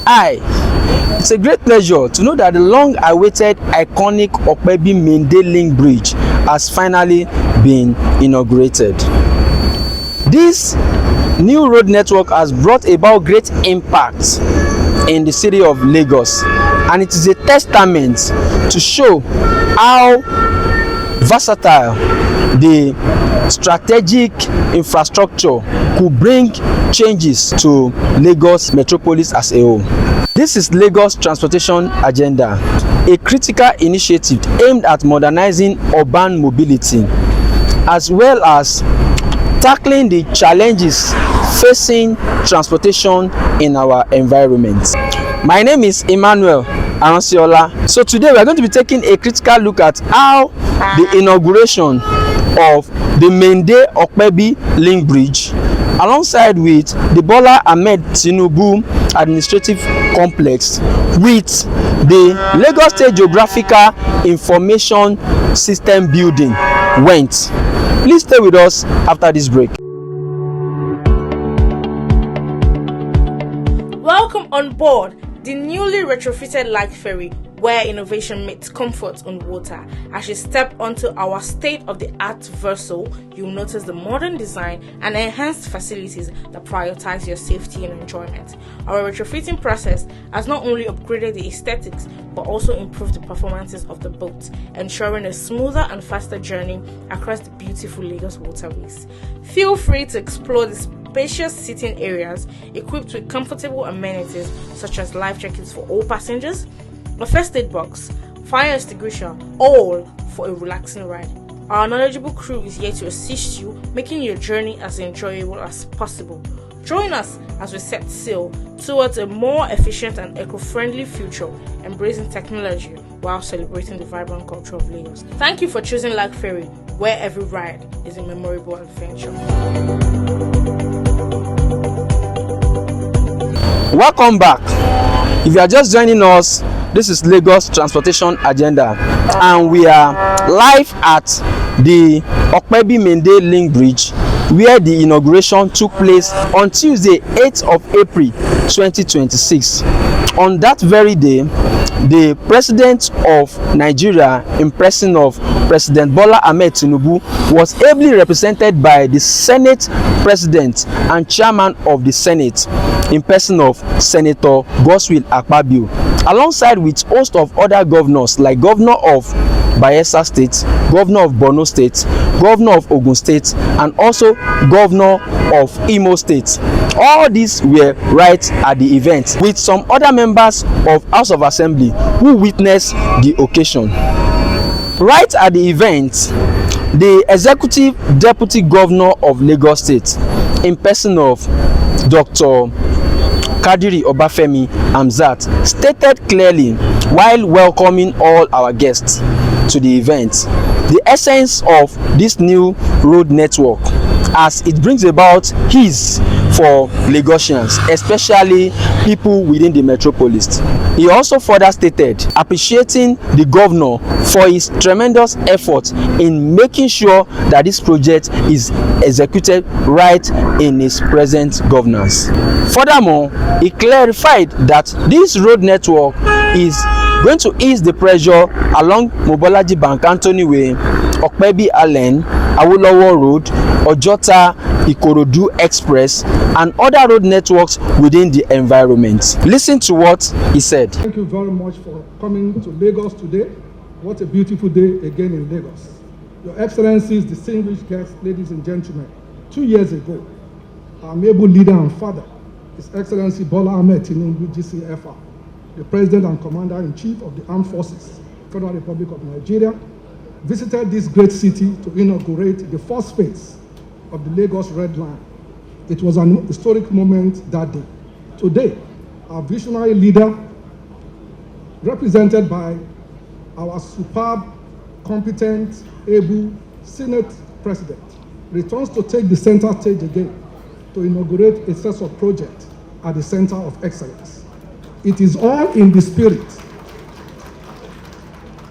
Hi, it's a great pleasure to know that the long-awaited iconic Ojota-Mende link bridge has finally been inaugurated. This new road network has brought about great impact in the city of Lagos, and it is a testament to show how versatile the strategic infrastructure could bring changes to Lagos metropolis as a whole. This is Lagos Transportation Agenda, a critical initiative aimed at modernizing urban mobility as well as tackling the challenges facing transportation in our environment. My name is Emmanuel Aransiola. So today we are going to be taking a critical look at how the inauguration of the Mende-Opebi link bridge alongside with the Bola Ahmed Tinubu administrative complex with the Lagos State Geographical Information System building went. Please stay with us after this break. Welcome on board the newly retrofitted light ferry, where innovation meets comfort on water. As you step onto our state-of-the-art vessel, you'll notice the modern design and enhanced facilities that prioritize your safety and enjoyment. Our retrofitting process has not only upgraded the aesthetics, but also improved the performances of the boat, ensuring a smoother and faster journey across the beautiful Lagos waterways. Feel free to explore the spacious sitting areas equipped with comfortable amenities such as life jackets for all passengers, a first aid box, fire extinguisher, all for a relaxing ride. Our knowledgeable crew is here to assist you, making your journey as enjoyable as possible. Join us as we set sail towards a more efficient and eco-friendly future, embracing technology while celebrating the vibrant culture of Lagos. Thank you for choosing Light Ferry, where every ride is a memorable adventure. Welcome back. If you are just joining us, this is Lagos Transportation Agenda, and we are live at the Ojota-Mende link bridge, where the inauguration took place on Tuesday, 8th of April 2026. On that very day, the President of Nigeria, in person of President Bola Ahmed Tinubu, was ably represented by the Senate President and Chairman of the Senate, in person of Senator Godswill Akpabio, alongside with host of other governors like Governor of Bayelsa State, Governor of Borno State, Governor of Ogun State, and also Governor of Imo State. All these were right at the event, with some other members of House of Assembly who witnessed the occasion. Right at the event, the Executive Deputy Governor of Lagos State, in person of Dr. Kadiri Obafemi Hamzat, stated clearly while welcoming all our guests to the event the essence of this new road network, as it brings about ease for Lagosians, especially people within the metropolis. He also further stated appreciating the governor for his tremendous effort in making sure that this project is executed right in his present governance. Furthermore, he clarified that this road network is going to ease the pressure along Mobolaji Bank Anthony Way, Opebi Allen, Awolowo Road, Ojota-Ikorodu Express, and other road networks within the environment. Listen to what he said. Thank you very much for coming to Lagos today. What a beautiful day again in Lagos. Your Excellencies, distinguished guests, ladies and gentlemen, 2 years ago, our able leader and father, His Excellency Bola Ahmed Tinubu, GCFR, the President and Commander-in-Chief of the Armed Forces, Federal Republic of Nigeria, visited this great city to inaugurate the first phase of the Lagos Red Line. It was an historic moment that day. Today, our visionary leader, represented by our superb, competent, able Senate President, returns to take the center stage again to inaugurate a set of projects at the center of excellence. It is all in the spirit.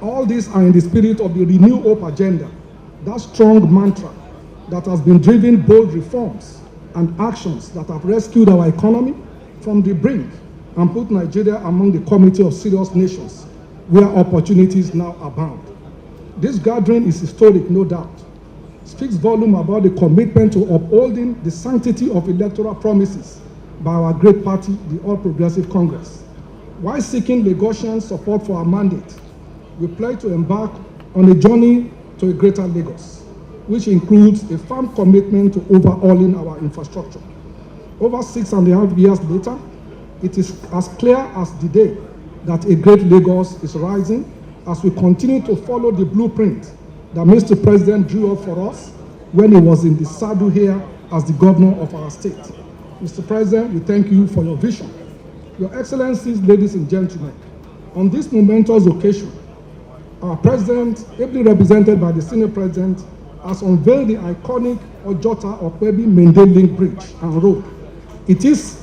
All these are in the spirit of the Renew Hope agenda, that strong mantra that has been driving bold reforms and actions that have rescued our economy from the brink and put Nigeria among the committee of serious nations where opportunities now abound. This gathering is historic, no doubt. Speaks volume about the commitment to upholding the sanctity of electoral promises by our great party, the All Progressive Congress. While seeking Lagosian support for our mandate, we pledge to embark on a journey to a greater Lagos, which includes a firm commitment to overhauling our infrastructure. Over 6.5 years later, it is as clear as the day that a great Lagos is rising as we continue to follow the blueprint that Mr. President drew up for us when he was in the saddle here as the governor of our state. Mr. President, we thank you for your vision. Your Excellencies, ladies and gentlemen, on this momentous occasion, our President, ably represented by the Senior President, has unveiled the iconic Ojota-Mende-Opebi Bridge and Road. It is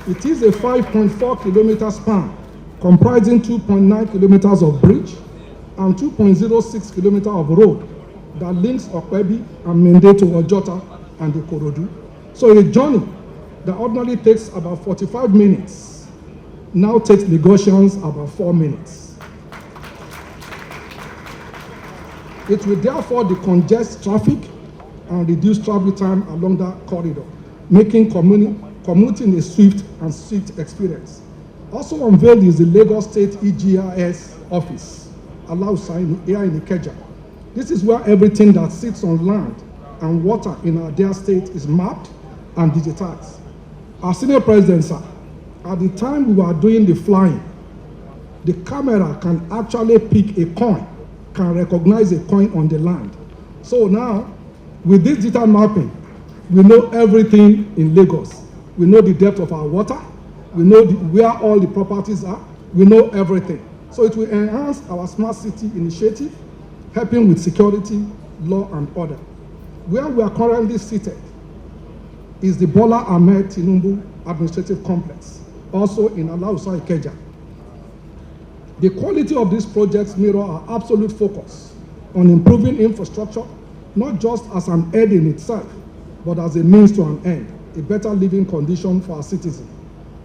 a 5.4 kilometer span comprising 2.9 kilometers of bridge and 2.06 kilometers of road that links Opebi and Mende to Ojota and Ikorodu. So a journey that ordinarily takes about 45 minutes now takes Lagosians about 4 minutes. It will therefore decongest traffic and reduce travel time along that corridor, making commuting a swift experience. Also unveiled is the Lagos State EGRS office, Alausa here in Ikeja. This is where everything that sits on land and water in our dear state is mapped and digitized. Our Senior President, sir, at the time we were doing the flying, the camera can actually pick a coin, can recognize a coin on the land. So now, with this digital mapping, we know everything in Lagos. We know the depth of our water. We know where all the properties are. We know everything. So it will enhance our smart city initiative, helping with security, law, and order. Where we are currently seated is the Bola Ahmed Tinubu Administrative Complex, also in Alausa Ikeja. The quality of these projects mirror our absolute focus on improving infrastructure, not just as an end in itself, but as a means to an end, a better living condition for our citizens.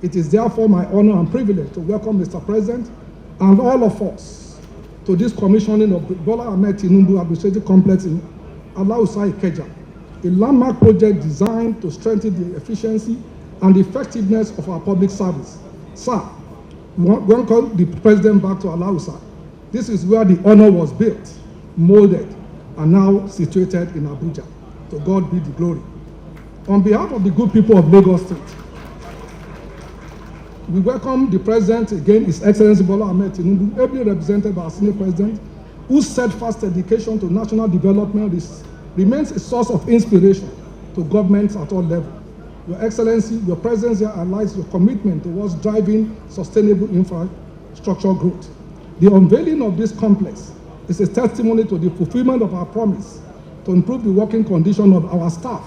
It is therefore my honor and privilege to welcome Mr. President and all of us to this commissioning of the Bola Ahmed Tinubu Administrative Complex in Alausa Ikeja, a landmark project designed to strengthen the efficiency and effectiveness of our public service. Sir, welcome the President back to Alausa. This is where the honor was built, molded, and now situated in Abuja. To God be the glory. On behalf of the good people of Lagos State, we welcome the President again, His Excellency Bola Ahmed Tinubu, ably represented by our Senior President, whose steadfast dedication to national development remains a source of inspiration to governments at all levels. Your Excellency, your presence here highlights your commitment towards driving sustainable infrastructure growth. The unveiling of this complex is a testimony to the fulfillment of our promise to improve the working condition of our staff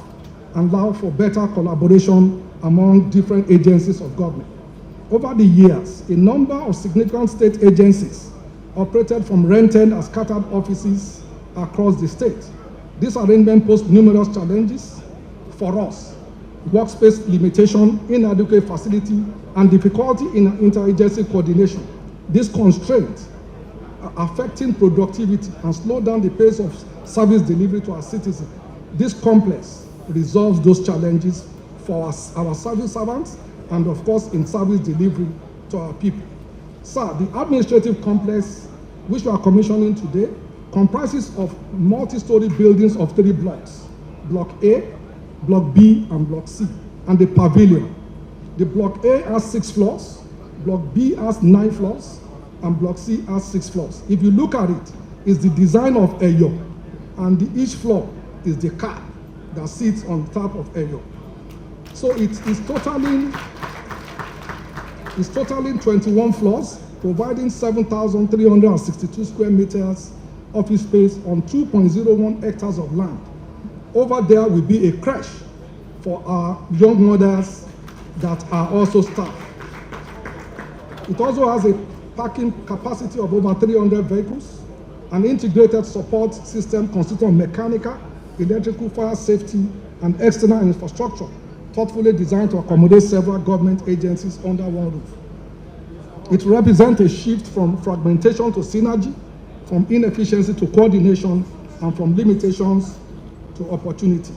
and allow for better collaboration among different agencies of government. Over the years, a number of significant state agencies operated from rented and scattered offices across the state. This arrangement posed numerous challenges for us: workspace limitation, inadequate facility, and difficulty in interagency coordination. These constraints are affecting productivity and slow down the pace of service delivery to our citizens. This complex resolves those challenges for our service servants and, of course, in service delivery to our people. Sir, the administrative complex, which we are commissioning today, comprises of multi-story buildings of 3 blocks: Block A, Block B, and Block C, and the pavilion. The Block A has 6 floors, Block B has 9 floors, and Block C has 6 floors. If you look at it, it's the design of Eyo, and each floor is the car that sits on top of Eyo. So it's totaling 21 floors, providing 7,362 square meters office space on 2.01 hectares of land. Over there will be a creche for our young mothers that are also staff. It also has a parking capacity of over 300 vehicles, an integrated support system consisting of mechanical, electrical, fire safety, and external infrastructure, thoughtfully designed to accommodate several government agencies under one roof. It represents a shift from fragmentation to synergy, from inefficiency to coordination, and from limitations to opportunity.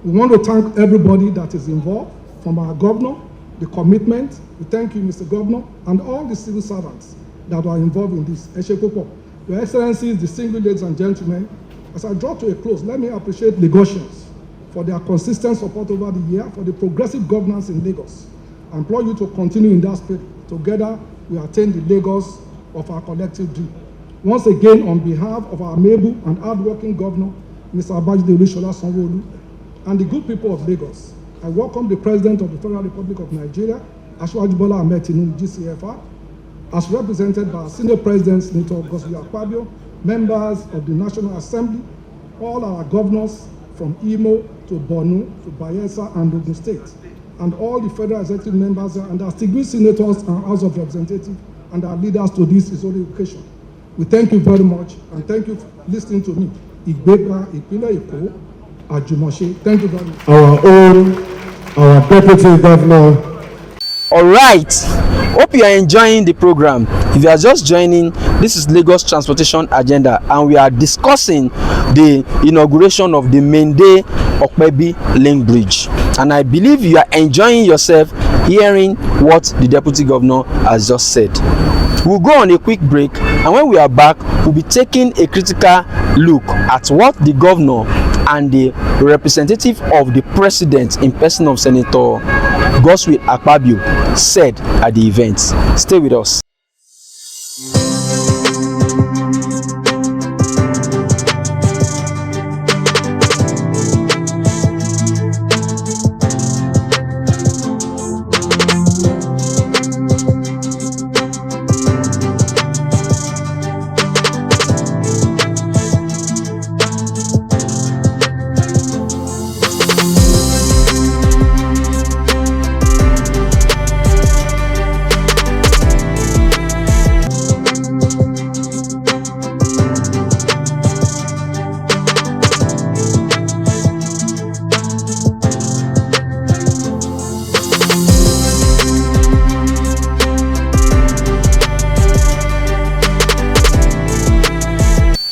We want to thank everybody that is involved, from our governor, the commitment. We thank you, Mr. Governor, and all the civil servants that are involved in this. Your Excellencies, distinguished ladies and gentlemen, as I draw to a close, let me appreciate Lagosians for their consistent support over the year, for the progressive governance in Lagos. I implore you to continue in that spirit. Together, we attain the Lagos of our collective dream. Once again, on behalf of our able and hardworking governor, Mr. Babajide Olusola Sanwo-olu, and the good people of Lagos, I welcome the President of the Federal Republic of Nigeria, Bola Ahmed Tinubu, GCFR, as represented by our Senior President, Senator Ojota-Mende-Opebi, members of the National Assembly, all our governors from Imo to Borno to Bayelsa and Ogun State, and all the federal executive members and our distinguished senators and House of Representatives and our leaders to this is holy occasion. We thank you very much and thank you for listening to me. Igbega Ìpínlẹ̀ Èkó, Àjùmọ̀ṣe. Thank you very much. Our Deputy Governor. All right, hope you are enjoying the program. If you are just joining, this is Lagos Transportation Agenda, and we are discussing the inauguration of the Mende-Opebi link bridge. And I believe you are enjoying yourself hearing what the Deputy Governor has just said. We'll go on a quick break, and when we are back, we'll be taking a critical look at what the Governor and the representative of the President in person of Senator Godswill Akpabio said at the event. Stay with us.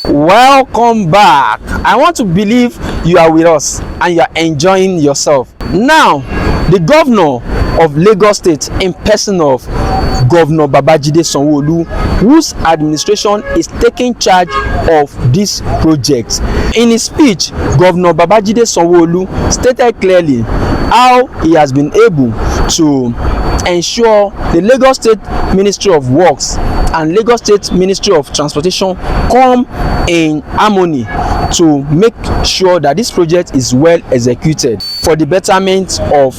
Welcome back. I want to believe you are with us and you are enjoying yourself. Now, the governor of Lagos State in person of Governor Babajide Sanwo-olu, whose administration is taking charge of this project. In his speech, Governor Babajide Sanwo-olu stated clearly how he has been able to ensure the Lagos State Ministry of Works and Lagos State Ministry of Transportation come in harmony to make sure that this project is well executed for the betterment of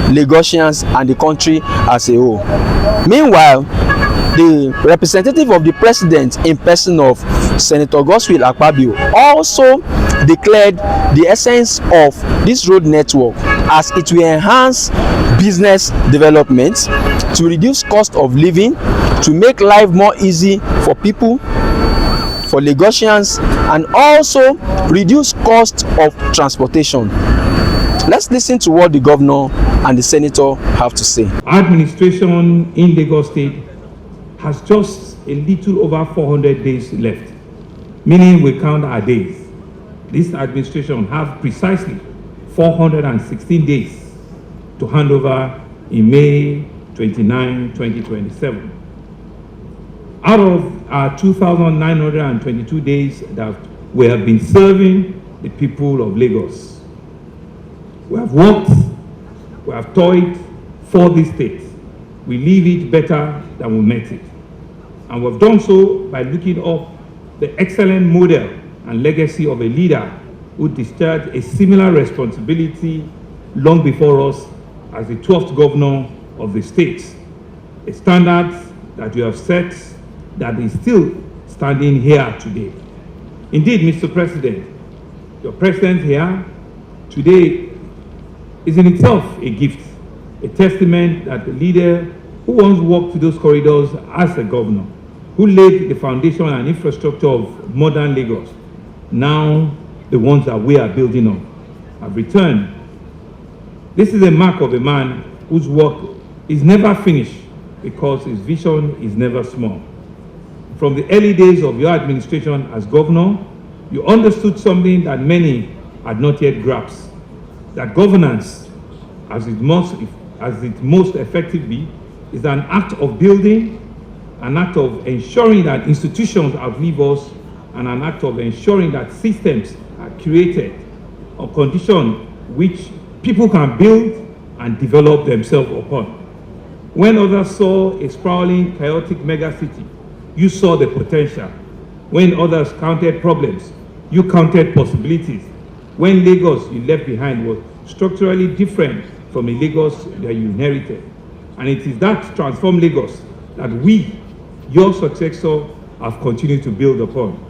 Lagosians and the country as a whole. Meanwhile, the representative of the President in person of Senator Godswill Akpabio also declared the essence of this road network as it will enhance business development, to reduce cost of living, to make life more easy for people, for Lagosians, and also reduce cost of transportation. Let's listen to what the governor and the senator have to say. Administration in Lagos State has just a little over 400 days left, meaning we count our days. This administration have precisely 416 days to hand over in May 29, 2027. Out of our 2,922 days that we have been serving the people of Lagos, we have worked, we have toiled for this state. We leave it better than we met it. And we've done so by looking up the excellent model and legacy of a leader who discharged a similar responsibility long before us as the 12th governor of the state. A standard that you have set that is still standing here today. Indeed, Mr. President, your presence here today is in itself a gift, a testament that the leader who once walked through those corridors as a governor, who laid the foundation and infrastructure of modern Lagos, now the ones that we are building on, have returned This is a mark of a man whose work is never finished because his vision is never small. From the early days of your administration as governor, you understood something that many had not yet grasped, that governance, as it most effectively, is an act of building, an act of ensuring that institutions outlive us, and an act of ensuring that systems are created on conditions which people can build and develop themselves upon. When others saw a sprawling, chaotic megacity, you saw the potential. When others counted problems, you counted possibilities. When Lagos you left behind was structurally different from the Lagos that you inherited. And it is that transformed Lagos that we, your successor, have continued to build upon.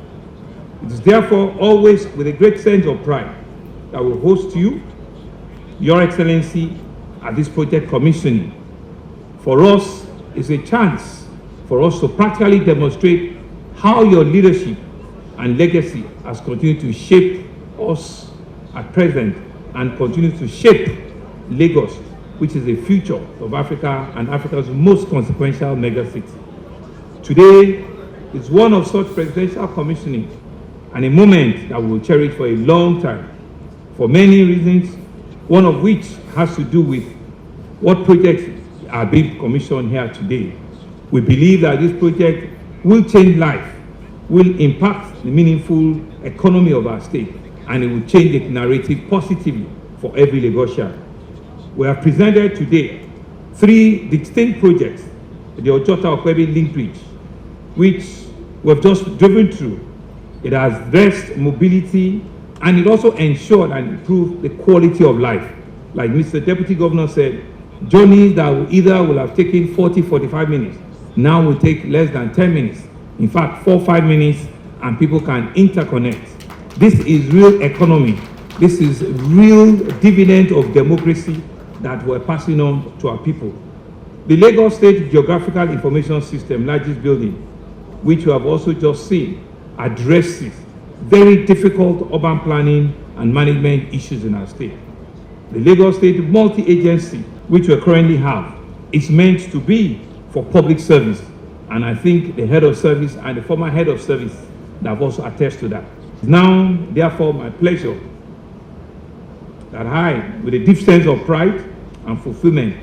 It is therefore always with a great sense of pride that we host you, Your Excellency, at this project commissioning. For us, it's a chance for us to practically demonstrate how your leadership and legacy has continued to shape us at present and continues to shape Lagos, which is the future of Africa and Africa's most consequential megacity. Today is one of such presidential commissioning and a moment that we will cherish for a long time, for many reasons, one of which has to do with what projects are being commissioned here today. We believe that this project will change life, will impact the meaningful economy of our state, and it will change the narrative positively for every Lagosian. We have presented today 3 distinct projects: the Ojota-Mende-Opebi link bridge, which we've just driven through. It has addressed mobility, and it also ensured and improved the quality of life. Like Mr. Deputy Governor said, journeys that will have taken 40-45 minutes now will take less than 10 minutes. In fact, 4-5 minutes, and people can interconnect. This is real economy. This is real dividend of democracy that we're passing on to our people. The Lagos State Geographical Information System, largest building, which we have also just seen, addresses very difficult urban planning and management issues in our state. The Lagos State multi-agency, which we currently have, is meant to be for public service. And I think the head of service and the former head of service that also attest to that. Now, therefore, my pleasure that I, with a deep sense of pride and fulfillment,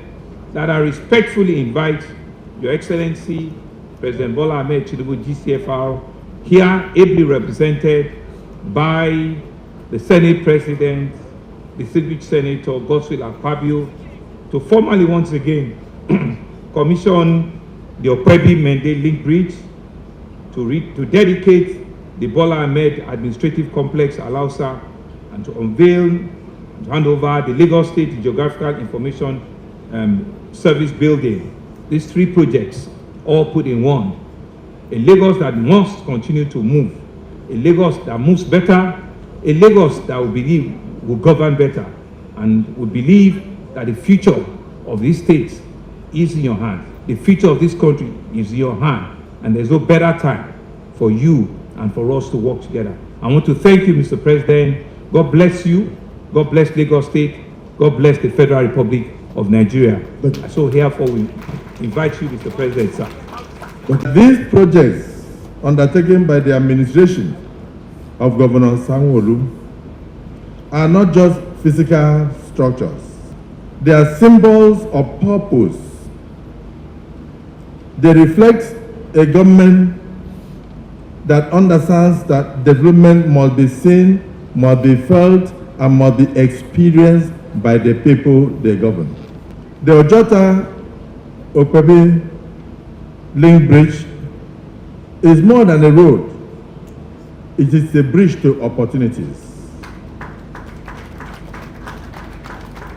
that I respectfully invite Your Excellency, President Bola Ahmed Tinubu, GCFR, here ably represented by the Senate President, distinguished Senator Godswill Akpabio, to formally once again commission the Opebi-Mende link bridge, to dedicate the Bola Ahmed Administrative Complex Alausa, and to unveil, to hand over the Lagos State Geographical Information Service building. These 3 projects all put in one. A Lagos that must continue to move, a Lagos that moves better, a Lagos that we believe will govern better, and we believe that the future of this state is in your hand. The future of this country is in your hand, and there's no better time for you and for us to work together. I want to thank you, Mr. President. God bless you. God bless Lagos State. God bless the Federal Republic of Nigeria. So therefore, we invite you, Mr. President, sir. But these projects undertaken by the administration of Governor Sanwo-olu are not just physical structures. They are symbols of purpose. They reflect a government that understands that development must be seen, must be felt, and must be experienced by the people they govern. The Ojota-Opebi link bridge is more than a road. It is a bridge to opportunities.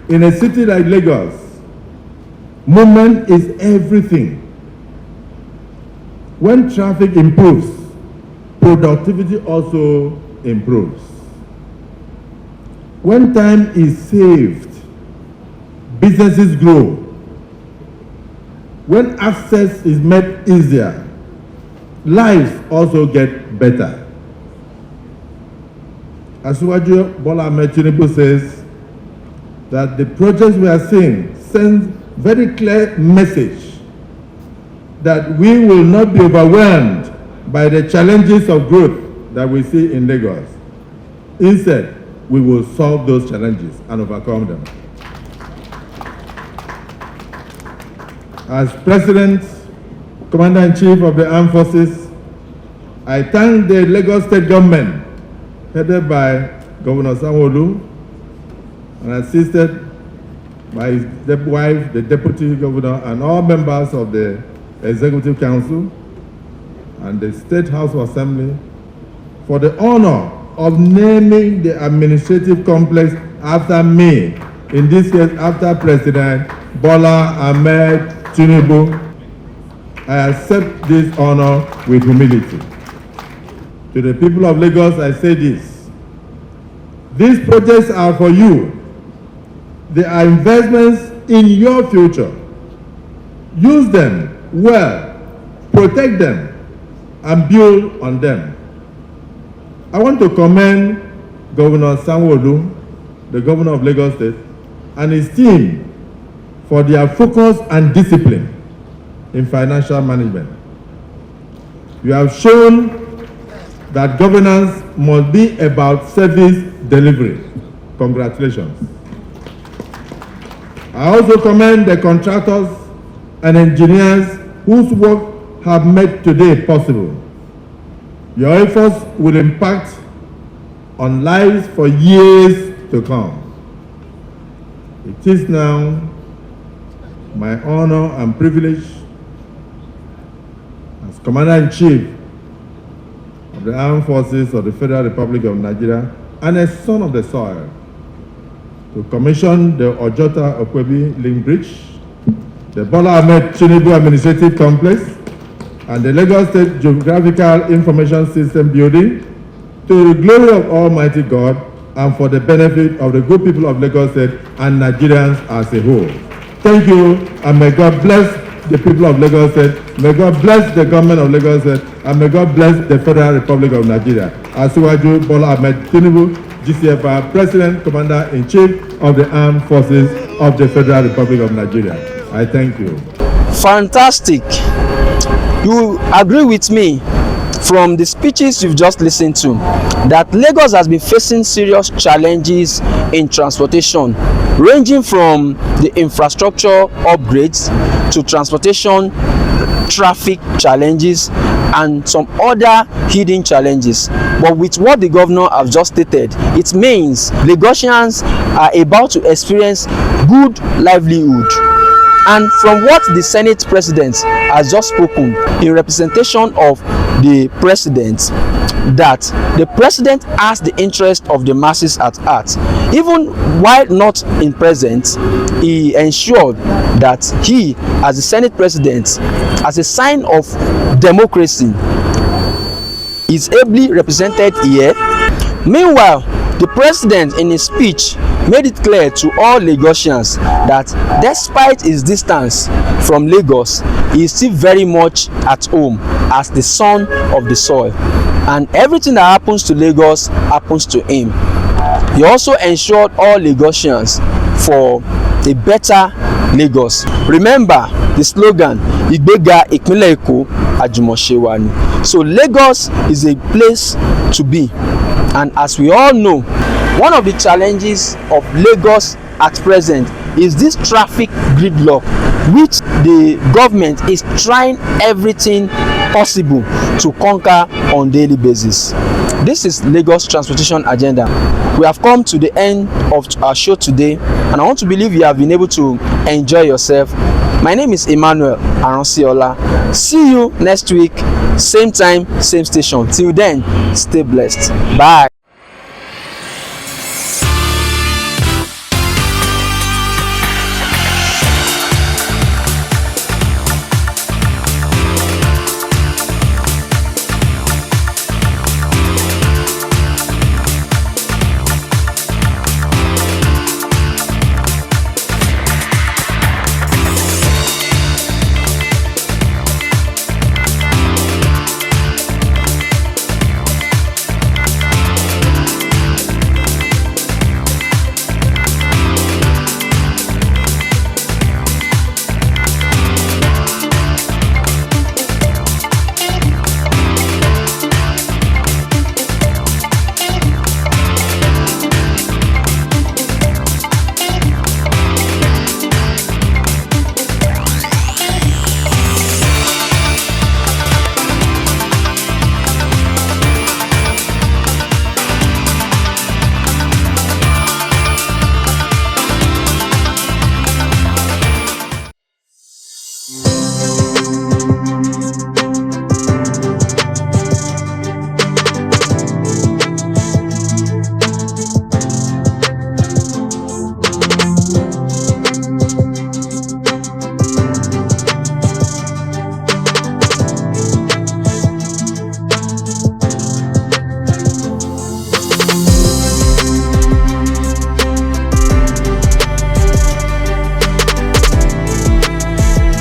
In a city like Lagos, movement is everything. When traffic improves, productivity also improves. When time is saved, businesses grow. When access is made easier, lives also get better. As Bola Ahmed Tinubu says, that the projects we are seeing send very clear message that we will not be overwhelmed by the challenges of growth that we see in Lagos. Instead, we will solve those challenges and overcome them. As President, Commander-in-Chief of the Armed Forces, I thank the Lagos State Government, headed by Governor Sanwo-olu, and assisted by his wife, the Deputy Governor, and all members of the Executive Council and the State House of Assembly for the honor of naming the administrative complex after me, in this case after President Bola Ahmed Tinubu. I accept this honor with humility. To the people of Lagos, I say this: these projects are for you. They are investments in your future. Use them well, protect them, and build on them. I want to commend Governor Sanwo-olu, the Governor of Lagos State, and his team for their focus and discipline in financial management. You have shown that governance must be about service delivery. Congratulations. I also commend the contractors and engineers whose work have made today possible. Your efforts will impact on lives for years to come. It is now my honor and privilege as Commander-in-Chief of the Armed Forces of the Federal Republic of Nigeria and a son of the soil to commission the Ojota-Mende-Opebi link bridge, the Bola Ahmed Tinubu administrative complex, and the Lagos State Geographical Information System building to the glory of Almighty God and for the benefit of the good people of Lagos State and Nigerians as a whole. Thank you, and may God bless the people of Lagos State, may God bless the government of Lagos State, and may God bless the Federal Republic of Nigeria. Asiwaju Bola Ahmed Tinubu, GCFR President, Commander-in-Chief of the Armed Forces of the Federal Republic of Nigeria. I thank you. Fantastic. You agree with me from the speeches you've just listened to that Lagos has been facing serious challenges in transportation, ranging from the infrastructure upgrades to transportation traffic challenges and some other hidden challenges. But with what the governor has just stated, it means Lagosians are about to experience good livelihood. And from what the Senate President has just spoken in representation of the President, that the President has the interest of the masses at heart. Even while not in presence, he ensured that he, as the Senate President, as a sign of democracy, is ably represented here. Meanwhile, the President in his speech made it clear to all Lagosians that despite his distance from Lagos, he is still very much at home as the son of the soil, and everything that happens to Lagos happens to him. He also ensured all Lagosians for a better Lagos. Remember the slogan, Ìgbéga Ìpínlẹ̀ Èkó Àjùmọ̀ṣe ni. So Lagos is a place to be, and as we all know, one of the challenges of Lagos at present is this traffic gridlock, which the government is trying everything possible to conquer on daily basis. This is Lagos Transportation Agenda. We have come to the end of our show today, and I want to believe you have been able to enjoy yourself. My name is Emmanuel Aransiola. See you next week, same time, same station. Till then, stay blessed. Bye.